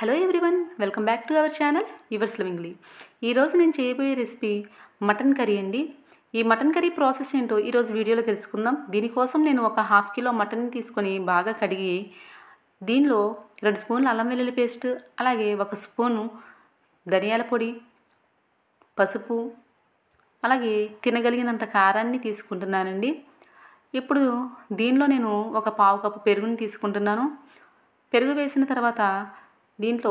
Hello everyone, welcome back to our channel yours lovingly. ఈరోజు నేను చేయబోయే రెసిపీ మటన్ కర్రీ అండి. ఈ మటన్ కర్రీ ప్రాసెస్ ఏంటో ఈరోజు వీడియోలో తెలుసుకుందాం. దీనికోసం నేను ఒక హాఫ్ కిలో మటన్ తీసుకొని బాగా కడిగి దీనిలో 2 స్పూన్ల అల్లం వెల్లుల్లి పేస్ట్, అలాగే 1 స్పూను ధనియాల పొడి, పసుపు, అలాగే తినగలిగినంత కారాన్ని తీసుకుంటున్నానండి. ఇప్పుడు దీనిలో నేను ఒక పావు కప్పు పెరుగుని తీసుకుంటున్నాను. పెరుగు వేసిన తర్వాత దీంట్లో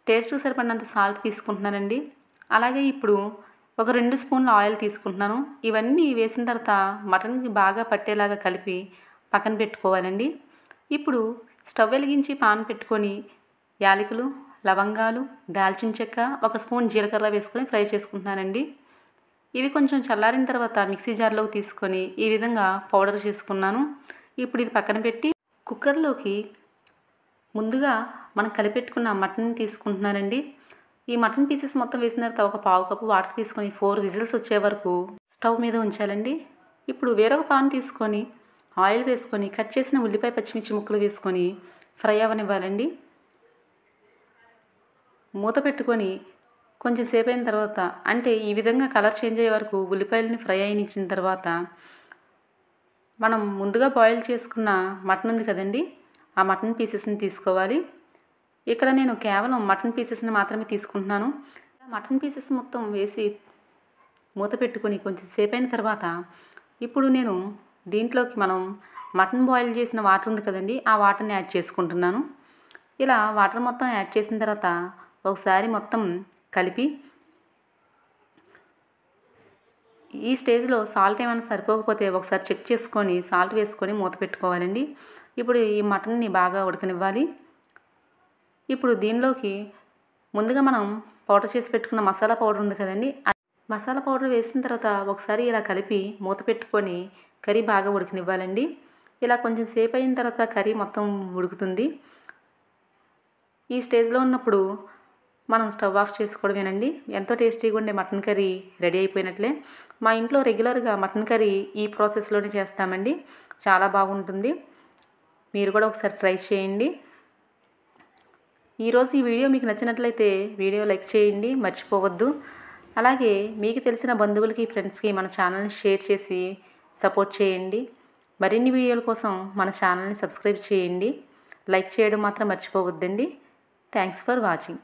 టేస్ట్కి సరిపడినంత సాల్ట్ తీసుకుంటున్నానండి. అలాగే ఇప్పుడు ఒక 2 స్పూన్ల ఆయిల్ తీసుకుంటున్నాను. ఇవన్నీ వేసిన తర్వాత మటన్కి బాగా పట్టేలాగా కలిపి పక్కన పెట్టుకోవాలండి. ఇప్పుడు స్టవ్ వెలిగించి పాన్ పెట్టుకొని యాలకులు, లవంగాలు, దాల్చిన చెక్క, 1 స్పూన్ జీలకర్ర వేసుకొని ఫ్రై చేసుకుంటున్నానండి. ఇవి కొంచెం చల్లారిన తర్వాత మిక్సీ జార్లోకి తీసుకొని ఈ విధంగా పౌడర్ చేసుకున్నాను. ఇప్పుడు ఇది పక్కన పెట్టి కుక్కర్లోకి ముందుగా మనం కలిపెట్టుకున్న మటన్ తీసుకుంటున్నానండి. ఈ మటన్ పీసెస్ మొత్తం వేసిన తర్వాత ఒక పావు కప్పు వాటర్ తీసుకొని 4 విజిల్స్ వచ్చే వరకు స్టవ్ మీద ఉంచాలండి. ఇప్పుడు వేరొక పాన్ తీసుకొని ఆయిల్ వేసుకొని కట్ చేసిన ఉల్లిపాయ, పచ్చిమిర్చి ముక్కలు వేసుకొని ఫ్రై అవ్వనివ్వాలండి. మూత పెట్టుకొని కొంచెం సేపు అయిన తర్వాత, అంటే ఈ విధంగా కలర్ చేంజ్ అయ్యే వరకు ఉల్లిపాయలని ఫ్రై అయిన తర్వాత మనం ముందుగా బాయిల్ చేసుకున్న మటన్ ఉంది కదండి, ఆ మటన్ పీసెస్ని తీసుకోవాలి. ఇక్కడ నేను కేవలం మటన్ పీసెస్ని మాత్రమే తీసుకుంటున్నాను. మటన్ పీసెస్ మొత్తం వేసి మూత పెట్టుకొని కొంచెం సేపు అయిన తర్వాత ఇప్పుడు నేను దీంట్లోకి మనం మటన్ బాయిల్ చేసిన వాటర్ ఉంది కదండి, ఆ వాటర్ని యాడ్ చేసుకుంటున్నాను. ఇలా వాటర్ మొత్తం యాడ్ చేసిన తర్వాత ఒకసారి మొత్తం కలిపి ఈ స్టేజ్లో సాల్ట్ ఏమైనా సరిపోకపోతే ఒకసారి చెక్ చేసుకొని సాల్ట్ వేసుకొని మూత పెట్టుకోవాలండి. ఇప్పుడు ఈ మటన్ని బాగా ఉడకనివ్వాలి. ఇప్పుడు దీనిలోకి ముందుగా మనం పౌడర్ చేసి పెట్టుకున్న మసాలా పౌడర్ ఉంది కదండి, మసాలా పౌడర్ వేసిన తర్వాత ఒకసారి ఇలా కలిపి మూత పెట్టుకొని కర్రీ బాగా ఉడకనివ్వాలండి. ఇలా కొంచెం సేపు అయిన తర్వాత కర్రీ మొత్తం ఉడుకుతుంది. ఈ స్టేజ్లో ఉన్నప్పుడు మనం స్టవ్ ఆఫ్ చేసుకోవడమేనండి. ఎంతో టేస్టీగా ఉండే మటన్ కర్రీ రెడీ అయిపోయినట్లే. మా ఇంట్లో రెగ్యులర్గా మటన్ కర్రీ ఈ ప్రాసెస్లోనే చేస్తామండి. చాలా బాగుంటుంది. మీరు కూడా ఒకసారి ట్రై చేయండి. ఈరోజు ఈ వీడియో మీకు నచ్చినట్లయితే వీడియో లైక్ చేయండి, మర్చిపోవద్దు. అలాగే మీకు తెలిసిన బంధువులకి, ఫ్రెండ్స్కి మన ఛానల్ని షేర్ చేసి సపోర్ట్ చేయండి. మరిన్ని వీడియోల కోసం మన ఛానల్ని సబ్స్క్రైబ్ చేయండి. లైక్ చేయడం మాత్రం మర్చిపోవద్దండి. Thanks for watching.